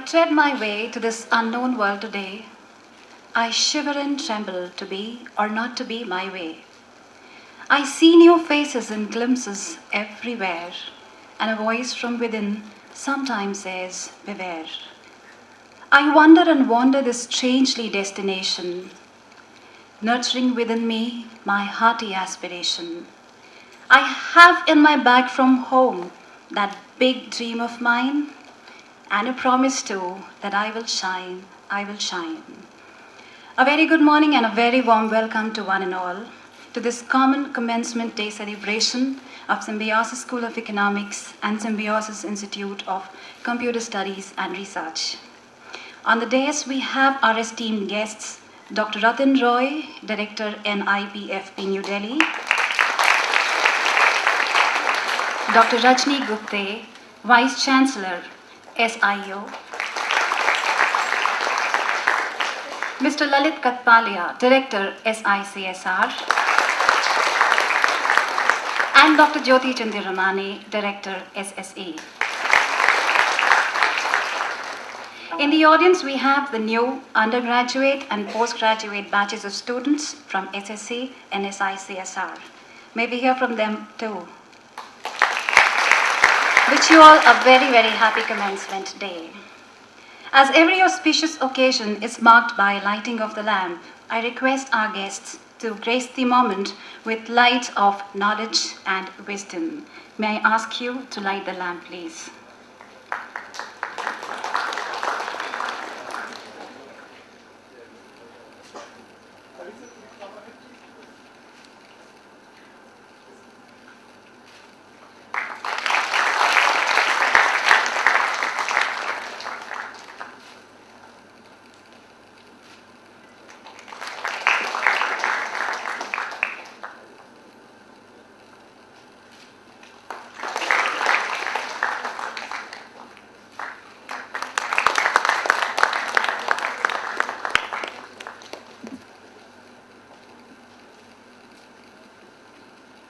tread my way to this unknown world today. I shiver and tremble to be or not to be my way. I see new faces and glimpses everywhere, and a voice from within sometimes says, beware. I wonder and wander this strangely destination, nurturing within me my hearty aspiration. I have in my bag from home that big dream of mine, and a promise too that I will shine, I will shine. A very good morning and a very warm welcome to one and all to this common Commencement Day celebration of Symbiosis School of Economics and Symbiosis Institute of Computer Studies and Research. On the dais we have our esteemed guests, Dr. Ratan Roy, Director NIPFP New Delhi, Dr. Rajni Gupte, Vice Chancellor, SIO, Mr. Lalit Katpalia, Director, SICSR, and Dr. Jyoti Chandiramani, Director, SSE. In the audience, we have the new undergraduate and postgraduate batches of students from SSE and SICSR. May we hear from them too. Wish you all a very, very happy commencement day. As every auspicious occasion is marked by lighting of the lamp, I request our guests to grace the moment with light of knowledge and wisdom. May I ask you to light the lamp, please?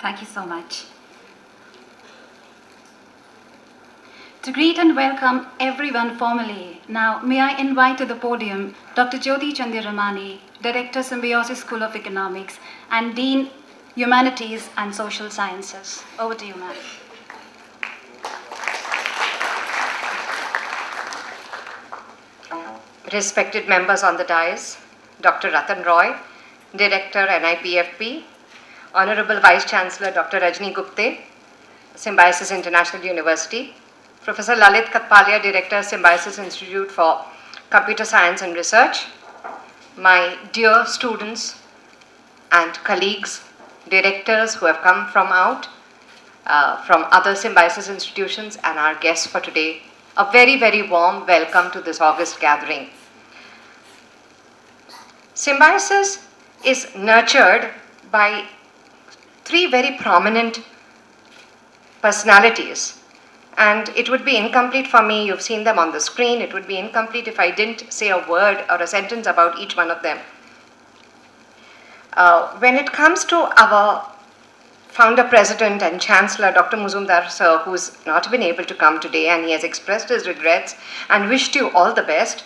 Thank you so much. To greet and welcome everyone formally, now may I invite to the podium Dr. Jyoti Chandiramani, Director, Symbiosis School of Economics and Dean, Humanities and Social Sciences. Over to you, ma'am. Respected members on the dais, Dr. Ratan Roy, Director, NIPFP, Honorable Vice Chancellor Dr. Rajni Gupte, Symbiosis International University, Professor Lalit Katpalia, Director, Symbiosis Institute for Computer Science and Research, my dear students and colleagues, directors who have come from from other Symbiosis institutions, and our guests for today, a very, very warm welcome to this August gathering. Symbiosis is nurtured by three very prominent personalities, and it would be incomplete for me, you've seen them on the screen, it would be incomplete if I didn't say a word or a sentence about each one of them. When it comes to our founder, president and chancellor, Dr. Muzumdar sir, who's not been able to come today, and he has expressed his regrets and wished you all the best,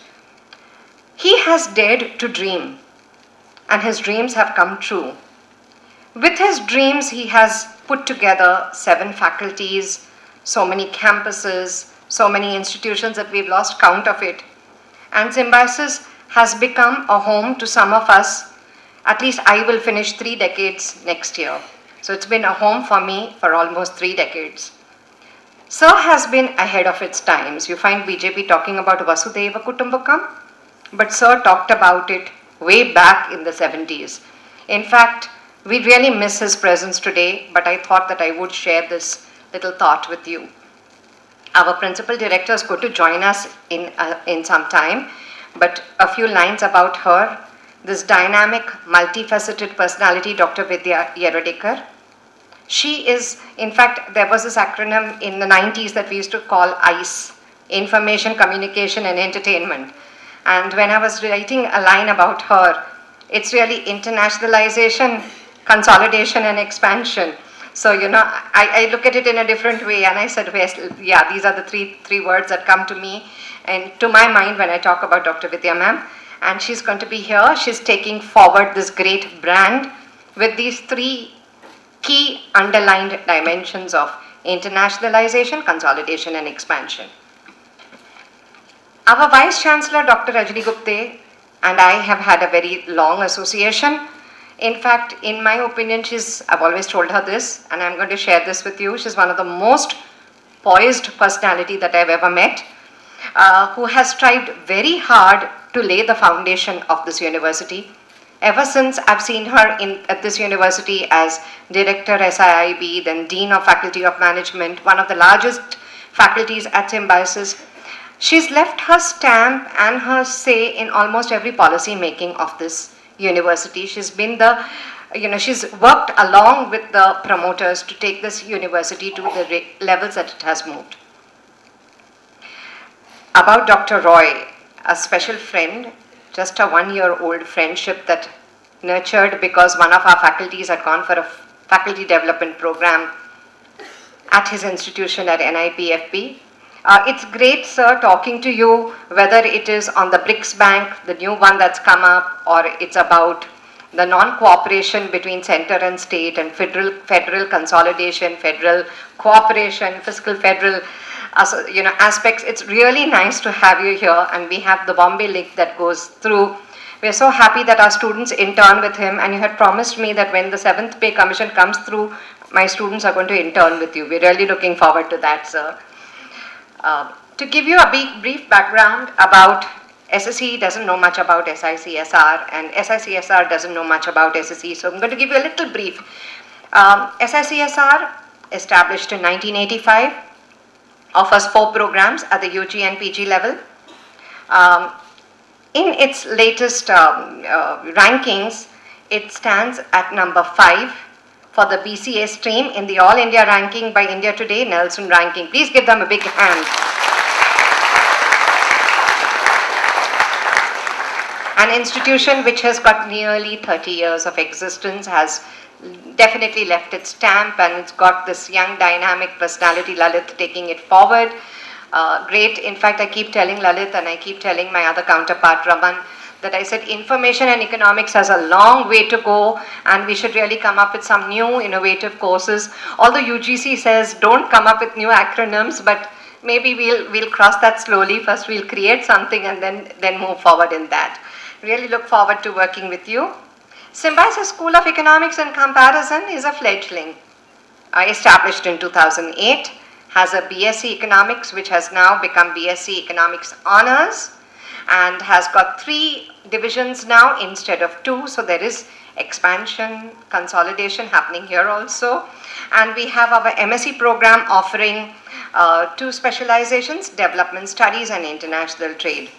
he has dared to dream, and his dreams have come true. With his dreams, he has put together 7 faculties, so many campuses, so many institutions that we've lost count of it. And Symbiosis has become a home to some of us. At least I will finish 3 decades next year. So it's been a home for me for almost 3 decades. Sir has been ahead of its times. You find BJP talking about Vasudhaiva Kutumbakam, but Sir talked about it way back in the 70s. In fact, we really miss his presence today, but I thought that I would share this little thought with you. Our principal director is going to join us in some time, but a few lines about her. This dynamic, multifaceted personality, Dr. Vidya Yerodekar. She is, in fact, there was this acronym in the 90s that we used to call ICE, Information, Communication and Entertainment. And when I was writing a line about her, it's really internationalization, consolidation and expansion. So, I look at it in a different way, and I said, yes, yeah, these are the three words that come to me and to my mind when I talk about Dr. Vidya ma'am. And she's going to be here. She's taking forward this great brand with these three key underlined dimensions of internationalization, consolidation, and expansion. Our Vice Chancellor, Dr. Rajni Gupte, and I have had a very long association. In fact, in my opinion, I've always told her this, and I'm going to share this with you. She's one of the most poised personality that I've ever met, who has tried very hard to lay the foundation of this university. Ever since I've seen her at this university as Director SIIB, then Dean of Faculty of Management, one of the largest faculties at Symbiosis, she's left her stamp and her say in almost every policy making of this university. She's been she's worked along with the promoters to take this university to the levels that it has moved. About Dr. Roy, a special friend, just a one-year-old friendship that nurtured because one of our faculties had gone for a faculty development program at his institution at NIPFB. It's great, sir, talking to you, whether it is on the BRICS Bank, the new one that's come up, or it's about the non-cooperation between center and state and federal consolidation, federal cooperation, fiscal federal aspects. It's really nice to have you here, and we have the Bombay link that goes through. We're so happy that our students intern with him, and you had promised me that when the 7th Pay Commission comes through, my students are going to intern with you. We're really looking forward to that, sir. To give you a brief background about SSE doesn't know much about SICSR, and SICSR doesn't know much about SSE, so I'm going to give you a little brief. SICSR, established in 1985, offers 4 programs at the UG and PG level. In its latest rankings, it stands at number 5 for the BCA stream in the All India ranking by India Today Nelson ranking. Please give them a big hand. An institution which has got nearly 30 years of existence has definitely left its stamp, and it's got this young dynamic personality, Lalit, taking it forward. Great. In fact, I keep telling Lalit and I keep telling my other counterpart, Raman, that I said information and economics has a long way to go, and we should really come up with some new innovative courses. Although UGC says don't come up with new acronyms, but maybe we'll cross that slowly. First we'll create something and then move forward in that. Really look forward to working with you. Symbiosis School of Economics and Comparison is a fledgling. Established in 2008, has a BSc Economics, which has now become BSc Economics Honors, and has got 3 divisions now instead of 2, so there is expansion, consolidation happening here also. And we have our MSc program offering 2 specializations, development studies and international trade.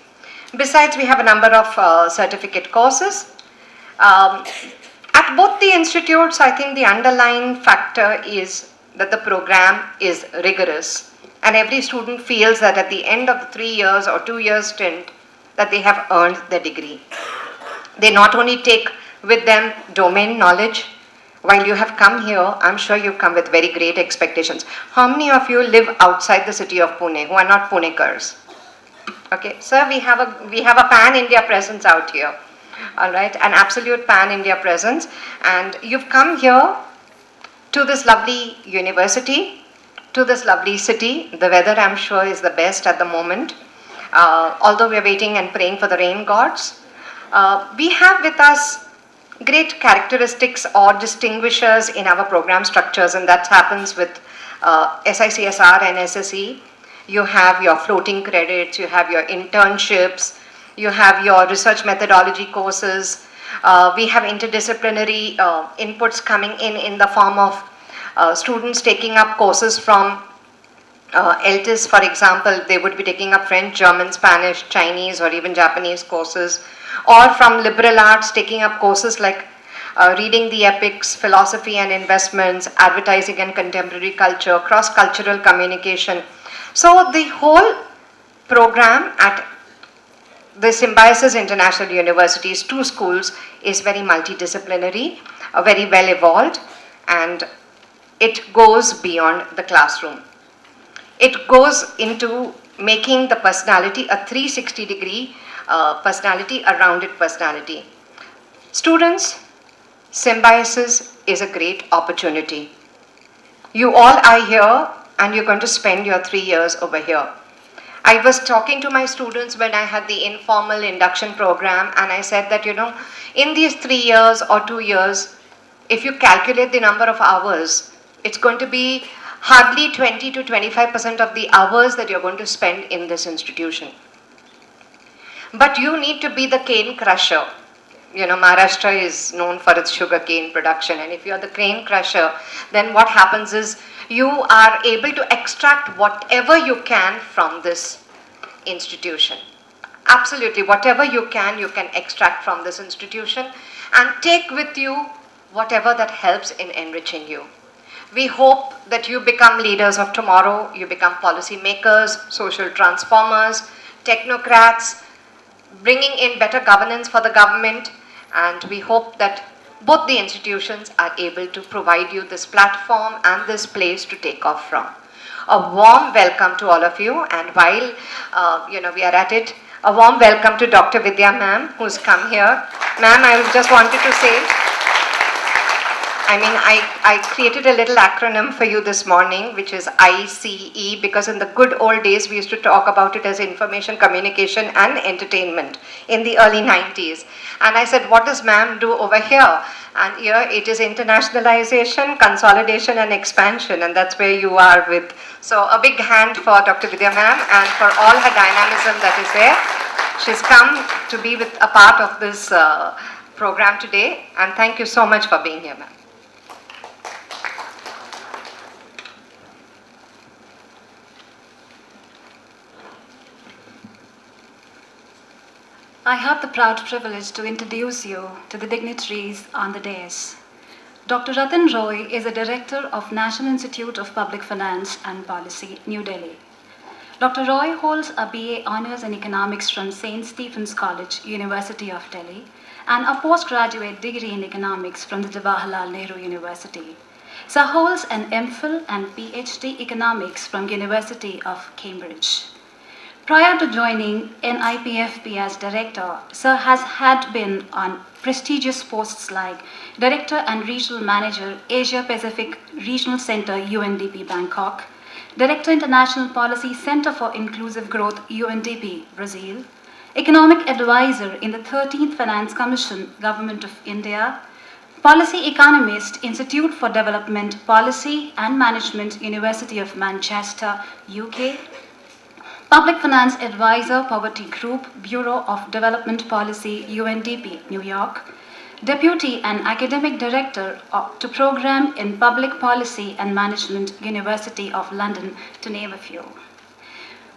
Besides, we have a number of certificate courses. At both the institutes, I think the underlying factor is that the program is rigorous, and every student feels that at the end of the 3 years or 2 years stint that they have earned their degree. They not only take with them domain knowledge. While you have come here, I'm sure you've come with very great expectations. How many of you live outside the city of Pune who are not Punekars? Okay, sir, we have a pan-India presence out here. All right, an absolute pan-India presence, and you've come here to this lovely university, to this lovely city. The weather, I'm sure, is the best at the moment, although we're waiting and praying for the rain gods. We have with us great characteristics or distinguishers in our program structures, and that happens with SICSR and SSE. You have your floating credits, you have your internships, you have your research methodology courses. We have interdisciplinary inputs coming in the form of students taking up courses from LTIS, for example. They would be taking up French, German, Spanish, Chinese, or even Japanese courses, or from liberal arts taking up courses like reading the epics, philosophy and investments, advertising and contemporary culture, cross-cultural communication. So the whole program at the Symbiosis International University's 2 schools is very multidisciplinary, very well evolved, and it goes beyond the classroom. It goes into making the personality a 360-degree personality, a rounded personality. Students, symbiosis is a great opportunity. You all are here and you're going to spend your 3 years over here. I was talking to my students when I had the informal induction program, and I said that, in these 3 years or 2 years, if you calculate the number of hours, it's going to be hardly 20 to 25% of the hours that you're going to spend in this institution. But you need to be the cane crusher. Maharashtra is known for its sugar cane production, and if you're the cane crusher, then what happens is you are able to extract whatever you can from this institution. Absolutely, whatever you can extract from this institution and take with you whatever that helps in enriching you. We hope that you become leaders of tomorrow, you become policy makers, social transformers, technocrats, bringing in better governance for the government, and we hope that both the institutions are able to provide you this platform and this place to take off from. A warm welcome to all of you, and while we are at it, a warm welcome to Dr. Vidya ma'am, who's come here. Ma'am, I just wanted to say, I created a little acronym for you this morning, which is ICE, because in the good old days, we used to talk about it as information, communication, and entertainment in the early 90s. And I said, what does ma'am do over here? And here it is internationalization, consolidation, and expansion, and that's where you are with. So a big hand for Dr. Vidya ma'am and for all her dynamism that is there. She's come to be with a part of this program today, and thank you so much for being here, ma'am. I have the proud privilege to introduce you to the dignitaries on the dais. Dr. Ratan Roy is a director of National Institute of Public Finance and Policy, New Delhi. Dr. Roy holds a BA Honours in Economics from St. Stephen's College, University of Delhi, and a postgraduate degree in Economics from the Jawaharlal Nehru University. Sir holds an MPhil and PhD Economics from University of Cambridge. Prior to joining NIPFP as director, Sir has had been on prestigious posts like Director and Regional Manager, Asia Pacific Regional Center, UNDP, Bangkok, Director, International Policy Center for Inclusive Growth, UNDP, Brazil, Economic Advisor in the 13th Finance Commission, Government of India, Policy Economist, Institute for Development Policy and Management, University of Manchester, UK, Public Finance Advisor, Poverty Group, Bureau of Development Policy, UNDP, New York, Deputy and Academic Director to Program in Public Policy and Management, University of London, to name a few.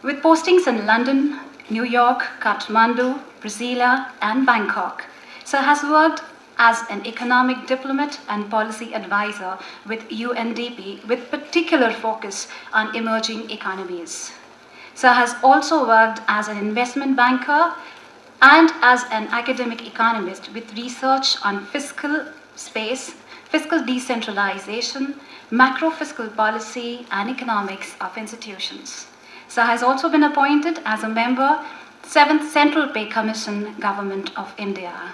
With postings in London, New York, Kathmandu, Brasilia, and Bangkok, Sir has worked as an economic diplomat and policy advisor with UNDP, with particular focus on emerging economies. Sir has also worked as an investment banker and as an academic economist with research on fiscal space, fiscal decentralization, macro fiscal policy, and economics of institutions. Sir has also been appointed as a member, 7th Central Pay Commission, Government of India.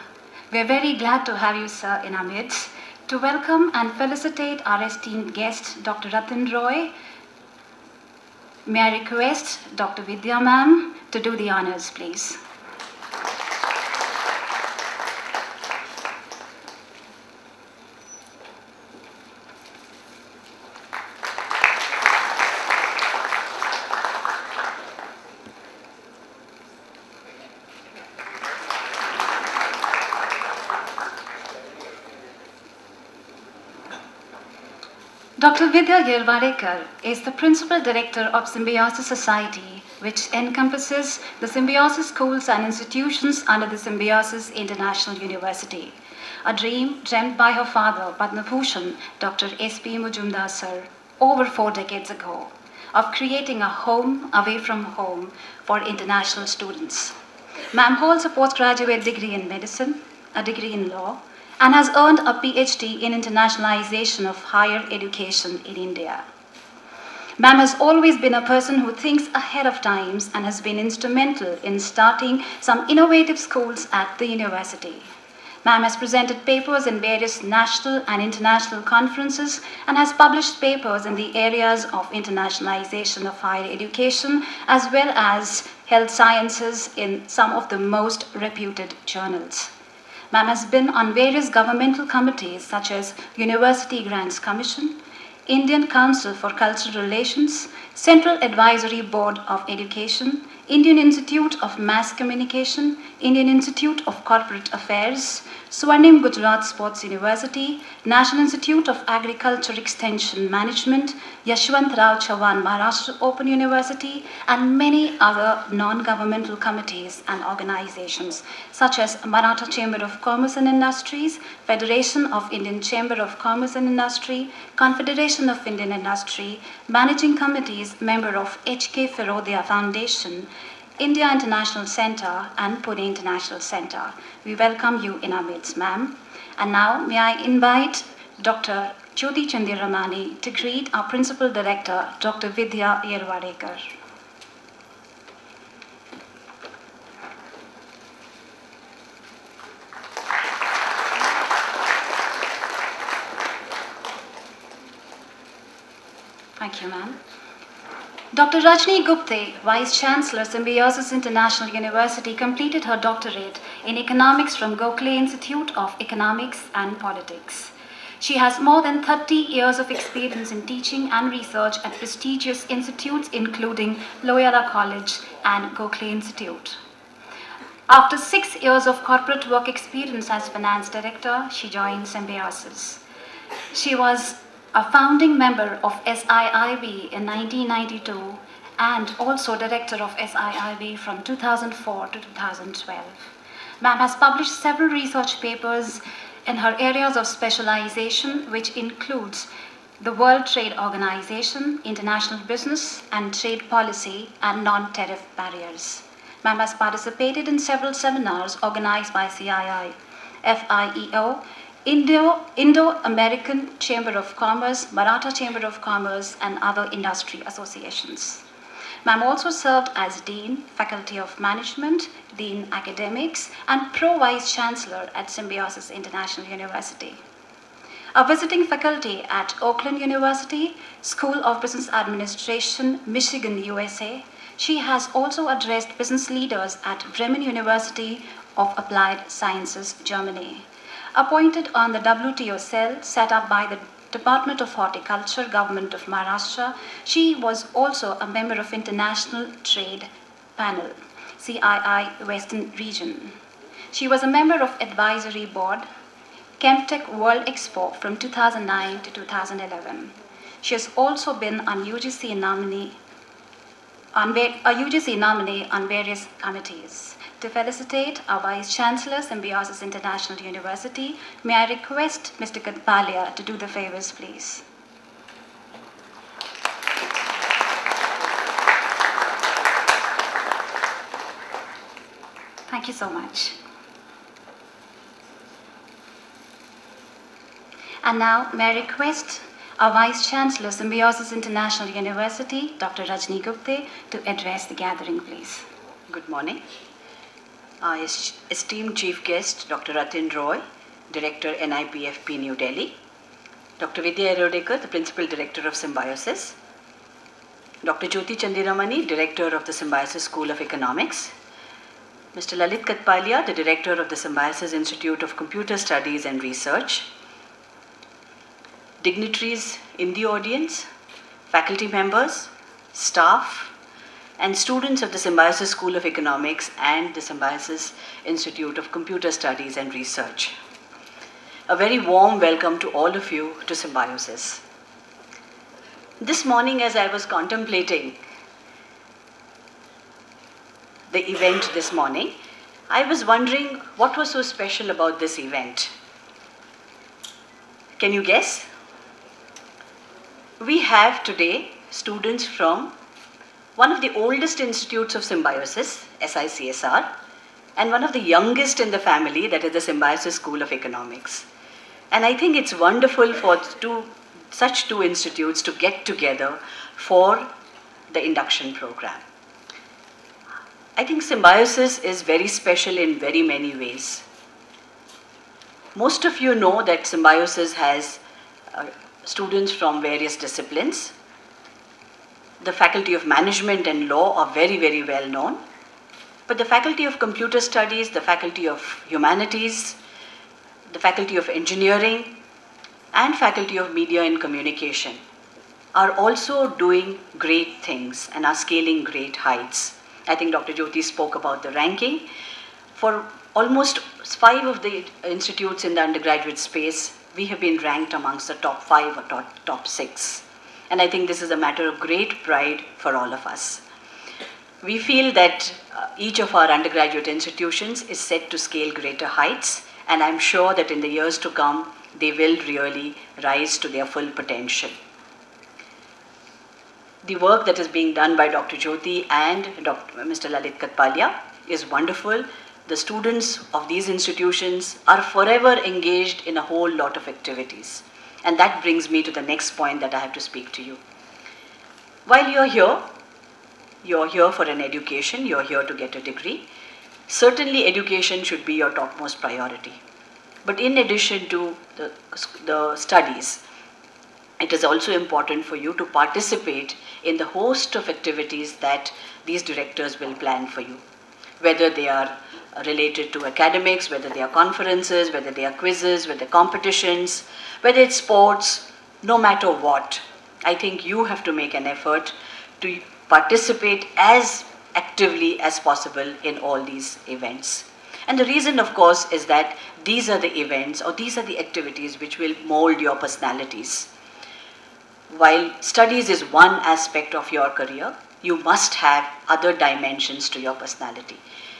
We are very glad to have you, sir, in our midst to welcome and felicitate our esteemed guest, Dr. Ratan Roy. May I request Dr. Vidya ma'am to do the honors, please. Dr. Vidya Yerwadekar is the Principal Director of Symbiosis Society, which encompasses the Symbiosis schools and institutions under the Symbiosis International University, a dream dreamt by her father, Padma Bhushan, Dr. S.P. Majumdar sir, over 4 decades ago, of creating a home away from home for international students. Ma'am holds a postgraduate degree in medicine, a degree in law, and has earned a PhD in internationalization of higher education in India. Ma'am has always been a person who thinks ahead of times and has been instrumental in starting some innovative schools at the university. Ma'am has presented papers in various national and international conferences and has published papers in the areas of internationalization of higher education as well as health sciences in some of the most reputed journals. Ma'am has been on various governmental committees such as University Grants Commission, Indian Council for Cultural Relations, Central Advisory Board of Education, Indian Institute of Mass Communication, Indian Institute of Corporate Affairs, Swarnim Gujarat Sports University, National Institute of Agriculture Extension Management, Yashwantrao Chauhan Maharashtra Open University, and many other non-governmental committees and organizations such as Maratha Chamber of Commerce and Industries, Federation of Indian Chamber of Commerce and Industry, Confederation of Indian Industry, Managing Committees, member of H.K. Firodia Foundation, India International Center and Pune International Center. We welcome you in our midst, ma'am. And now may I invite Dr. Jyoti Chandiramani to greet our Principal Director, Dr. Vidya Yerwadekar. Thank you, ma'am. Dr. Rajni Gupte, Vice Chancellor, Symbiosis International University, completed her doctorate in economics from Gokhale Institute of Economics and Politics. She has more than 30 years of experience in teaching and research at prestigious institutes including Loyola College and Gokhale Institute. After 6 years of corporate work experience as finance director, she joined Symbiosis. She was a founding member of SIIB in 1992 and also director of SIIB from 2004 to 2012. Ma'am has published several research papers in her areas of specialization, which includes the World Trade Organization, international business and trade policy, and non-tariff barriers. Ma'am has participated in several seminars organized by CII, FIEO, Indo-American Chamber of Commerce, Maratha Chamber of Commerce, and other industry associations. Ma'am also served as Dean, Faculty of Management, Dean Academics, and Pro-Vice Chancellor at Symbiosis International University. A visiting faculty at Oakland University, School of Business Administration, Michigan, USA, she has also addressed business leaders at Bremen University of Applied Sciences, Germany. Appointed on the WTO cell set up by the Department of Horticulture, Government of Maharashtra, she was also a member of International Trade Panel, CII Western Region. She was a member of Advisory Board, Chemtech World Expo from 2009 to 2011. She has also been a UGC nominee on various committees. To felicitate our Vice Chancellor, Symbiosis International University, may I request Mr. Katpalia to do the favors, please. Thank you so much. And now, may I request our Vice Chancellor, Symbiosis International University, Dr. Rajni Gupte, to address the gathering, please. Good morning. Esteemed Chief Guest, Dr. Atin Roy, Director, NIPFP, New Delhi. Dr. Vidya Yerwadekar, the Principal Director of Symbiosis. Dr. Jyoti Chandiramani, Director of the Symbiosis School of Economics. Mr. Lalit Katpalia, the Director of the Symbiosis Institute of Computer Studies and Research. Dignitaries in the audience, faculty members, staff, and students of the Symbiosis School of Economics and the Symbiosis Institute of Computer Studies and Research. A very warm welcome to all of you to Symbiosis. This morning, as I was contemplating the event this morning, I was wondering what was so special about this event. Can you guess? We have today students from one of the oldest institutes of Symbiosis, SICSR, and one of the youngest in the family, that is the Symbiosis School of Economics. And I think it's wonderful for such two institutes to get together for the induction program. I think Symbiosis is very special in very many ways. Most of you know that Symbiosis has students from various disciplines. The Faculty of Management and Law are very, very well known. But the Faculty of Computer Studies, the Faculty of Humanities, the Faculty of Engineering, and Faculty of Media and Communication are also doing great things and are scaling great heights. I think Dr. Jyoti spoke about the ranking. For almost 5 of the institutes in the undergraduate space, we have been ranked amongst the top 5 or top 6. And I think this is a matter of great pride for all of us. We feel that each of our undergraduate institutions is set to scale greater heights, and I'm sure that in the years to come, they will really rise to their full potential. The work that is being done by Dr. Jyoti and Mr. Lalit Katpalia is wonderful. The students of these institutions are forever engaged in a whole lot of activities. And that brings me to the next point that I have to speak to you. While you're here for an education, you're here to get a degree. Certainly education should be your topmost priority. But in addition to the studies, it is also important for you to participate in the host of activities that these directors will plan for you. Whether they are related to academics, whether they are conferences, whether they are quizzes, whether competitions, whether it's sports, no matter what, I think you have to make an effort to participate as actively as possible in all these events. And the reason, of course, is that these are the events or these are the activities which will mold your personalities. While studies is one aspect of your career, you must have other dimensions to your personality.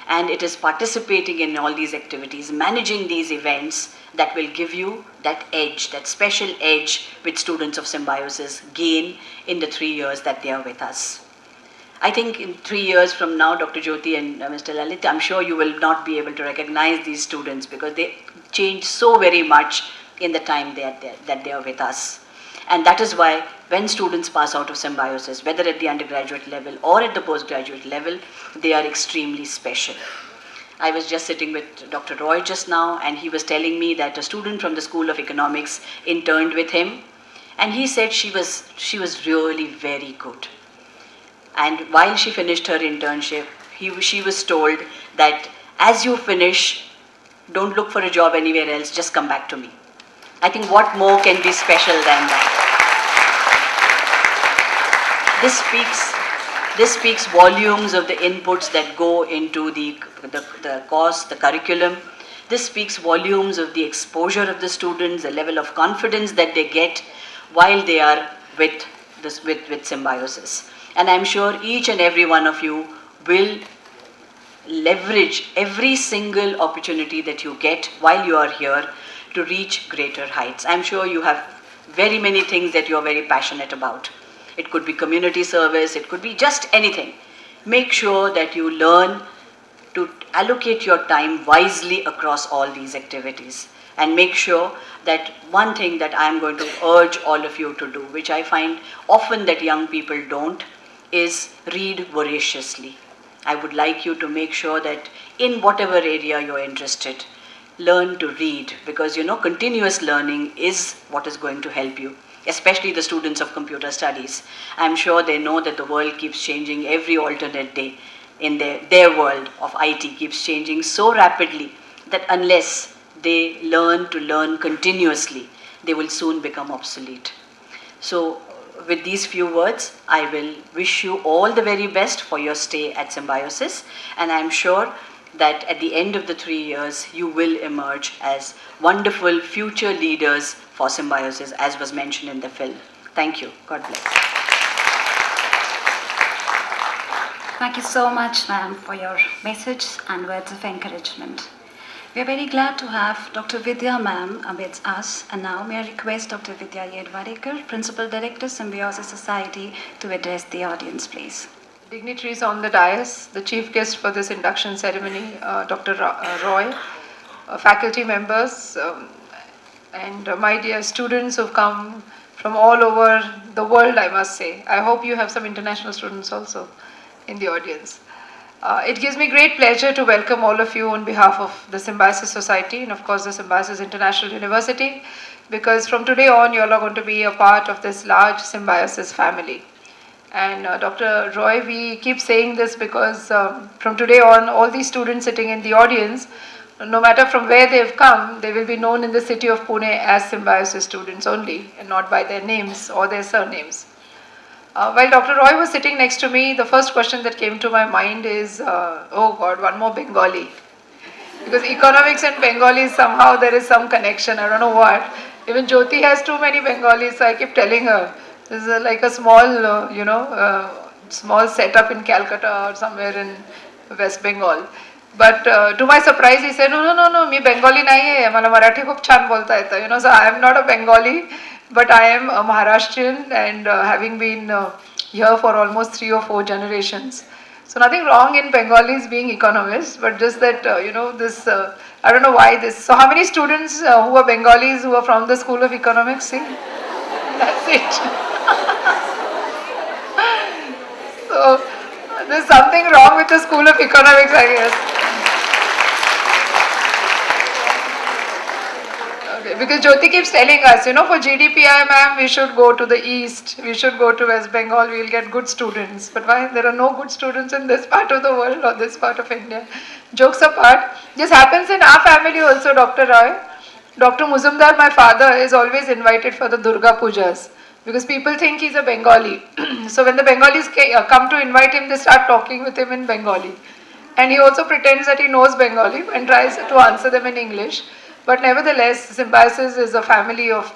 And it is participating in all these activities, managing these events, that will give you that edge, that special edge which students of Symbiosis gain in the 3 years that they are with us. I think in 3 years from now, Dr. Jyoti and Mr. Lalit, I'm sure you will not be able to recognize these students because they change so very much in the time that they are with us. And that is why when students pass out of Symbiosis, whether at the undergraduate level or at the postgraduate level, they are extremely special. I was just sitting with Dr. Roy just now, and he was telling me that a student from the School of Economics interned with him, and he said she was really very good. And while she finished her internship, she was told that as you finish, don't look for a job anywhere else, just come back to me. I think what more can be special than that? This speaks volumes of the inputs that go into the course, the curriculum. This speaks volumes of the exposure of the students, the level of confidence that they get while they are with Symbiosis. And I'm sure each and every one of you will leverage every single opportunity that you get while you are here to reach greater heights. I'm sure you have very many things that you're very passionate about. It could be community service, it could be just anything. Make sure that you learn to allocate your time wisely across all these activities. And make sure that one thing that I'm going to urge all of you to do, which I find often that young people don't, is read voraciously. I would like you to make sure that in whatever area you're interested, learn to read, because continuous learning is what is going to help you, especially the students of computer studies. I'm sure they know that the world keeps changing every alternate day. In their world of IT keeps changing so rapidly that unless they learn to learn continuously, they will soon become obsolete. So with these few words, I will wish you all the very best for your stay at Symbiosis, and I'm sure that at the end of the 3 years, you will emerge as wonderful future leaders for Symbiosis, as was mentioned in the film. Thank you. God bless. Thank you so much, ma'am, for your message and words of encouragement. We are very glad to have Dr. Vidya ma'am with us, and now may I request Dr. Vidya Yedwadekar, Principal Director, Symbiosis Society, to address the audience, please. dignitaries on the dais, the chief guest for this induction ceremony, Dr. Roy, faculty members, and my dear students who've come from all over the world, I must say. I hope you have some international students also in the audience. It gives me great pleasure to welcome all of you on behalf of the Symbiosis Society and of course the Symbiosis International University, because from today on you all are going to be a part of this large Symbiosis family. And Dr. Roy, we keep saying this because from today on, all these students sitting in the audience, no matter from where they've come, they will be known in the city of Pune as Symbiosis students only, and not by their names or their surnames. While Dr. Roy was sitting next to me, the first question that came to my mind is, oh God, one more Bengali. Because economics and Bengalis, somehow there is some connection, I don't know what. Even Jyoti has too many Bengalis, so I keep telling her, this is like a small, small setup in Calcutta or somewhere in West Bengal. But to my surprise, he said, no, me Bengali nahi hai, mala Marathi khub chan bolta hai. So I am not a Bengali, but I am a Maharashtrian and having been here for almost 3 or 4 generations. So nothing wrong in Bengalis being economists, but just that, this, I don't know why this. So how many students who are Bengalis who are from the School of Economics? See? That's it. So there's something wrong with the School of Economics, I guess. Okay, because Jyoti keeps telling us, for GDPI, ma'am, we should go to the east, we should go to West Bengal, we'll get good students. But why? There are no good students in this part of the world or this part of India. Jokes apart, this happens in our family also, Dr. Roy. Dr. Muzumdar, my father, is always invited for the Durga Pujas because people think he's a Bengali. So when the Bengalis come to invite him, they start talking with him in Bengali. And he also pretends that he knows Bengali and tries to answer them in English. But nevertheless, Symbiosis is a family of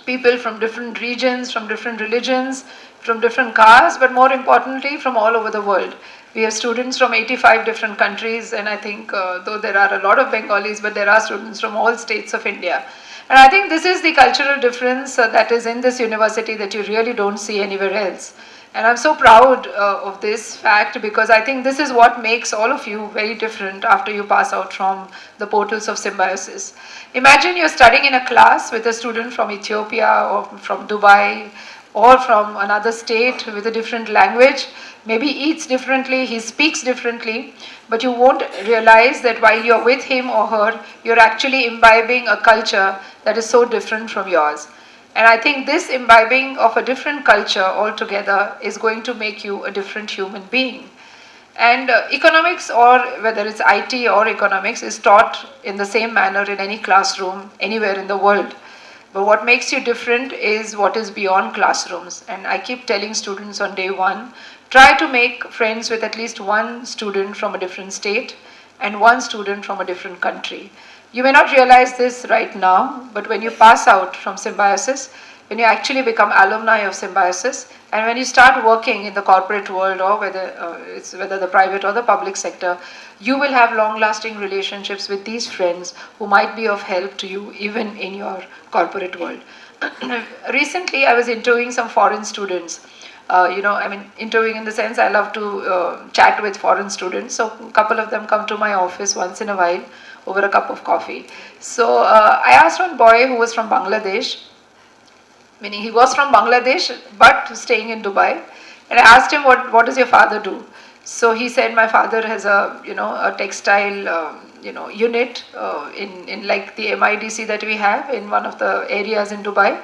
people from different regions, from different religions, from different castes, but more importantly, from all over the world. We have students from 85 different countries, and I think though there are a lot of Bengalis, but there are students from all states of India. And I think this is the cultural difference that is in this university that you really don't see anywhere else. And I'm so proud of this fact because I think this is what makes all of you very different after you pass out from the portals of Symbiosis. Imagine you're studying in a class with a student from Ethiopia or from Dubai or from another state with a different language. Maybe he eats differently, he speaks differently, but you won't realize that while you're with him or her, you're actually imbibing a culture that is so different from yours. And I think this imbibing of a different culture altogether is going to make you a different human being. And economics, or whether it's IT or economics, is taught in the same manner in any classroom anywhere in the world. But what makes you different is what is beyond classrooms. And I keep telling students on day one, try to make friends with at least one student from a different state and one student from a different country. You may not realize this right now, but when you pass out from Symbiosis, when you actually become alumni of Symbiosis, and when you start working in the corporate world or whether the private or the public sector, you will have long-lasting relationships with these friends who might be of help to you even in your corporate world. Recently, I was interviewing some foreign students. Interviewing in the sense I love to chat with foreign students. So a couple of them come to my office once in a while over a cup of coffee. So I asked one boy who was from Bangladesh, meaning he was from Bangladesh but staying in Dubai, and I asked him, what does your father do? So he said, my father has a textile unit in like the MIDC that we have in one of the areas in Dubai,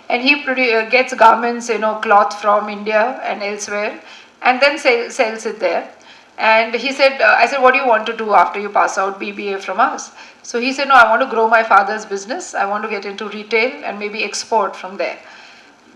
and he gets garments, cloth from India and elsewhere, and then sells it there. And he said, I said, what do you want to do after you pass out BBA from us? So he said, no, I want to grow my father's business. I want to get into retail and maybe export from there.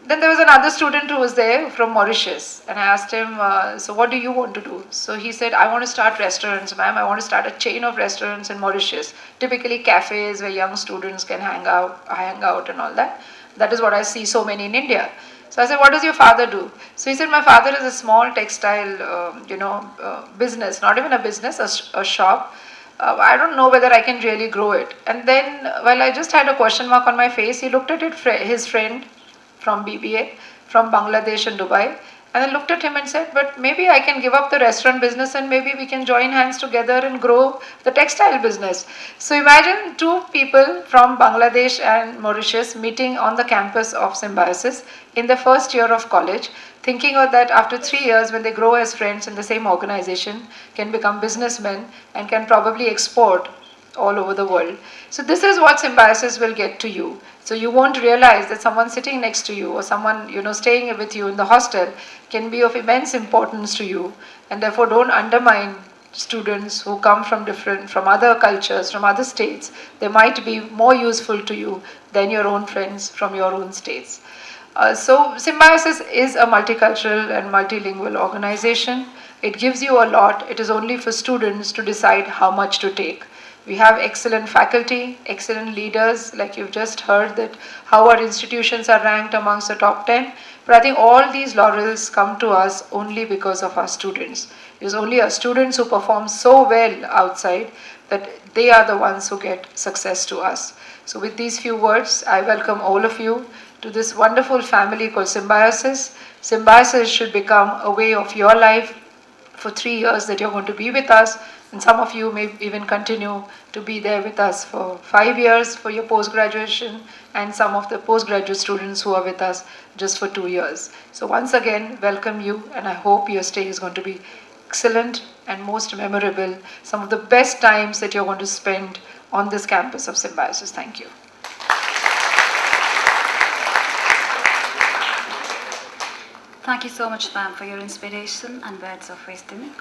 Then there was another student who was there from Mauritius, and I asked him, so what do you want to do? So he said, I want to start restaurants, ma'am. I want to start a chain of restaurants in Mauritius, typically cafes where young students can hang out and all that. That is what I see so many in India. So I said, what does your father do? So he said, my father is a small textile, business, not even a business, a shop. I don't know whether I can really grow it. And then, well, I just had a question mark on my face. He looked at his friend from BBA, from Bangladesh and Dubai, And I looked at him and said, but maybe I can give up the restaurant business and maybe we can join hands together and grow the textile business. So imagine two people from Bangladesh and Mauritius meeting on the campus of Symbiosis in the first year of college, thinking of that after 3 years when they grow as friends in the same organization, can become businessmen and can probably export all over the world. So this is what symbiosis will get to you. So you won't realize that someone sitting next to you or someone staying with you in the hostel can be of immense importance to you, and therefore don't undermine students who come from other cultures, from other states. They might be more useful to you than your own friends from your own states. So Symbiosis is a multicultural and multilingual organization. It gives you a lot. It is only for students to decide how much to take. We have excellent faculty, excellent leaders, like you've just heard that how our institutions are ranked amongst the top 10. But I think all these laurels come to us only because of our students. It is only our students who perform so well outside that they are the ones who get success to us. So with these few words, I welcome all of you to this wonderful family called Symbiosis. Symbiosis should become a way of your life for 3 years that you're going to be with us, and some of you may even continue to be there with us for 5 years for your post-graduation, and some of the postgraduate students who are with us just for 2 years. So once again, welcome you, and I hope your stay is going to be excellent and most memorable, some of the best times that you're going to spend on this campus of Symbiosis. Thank you. Thank you so much, ma'am, for your inspiration and words of wisdom.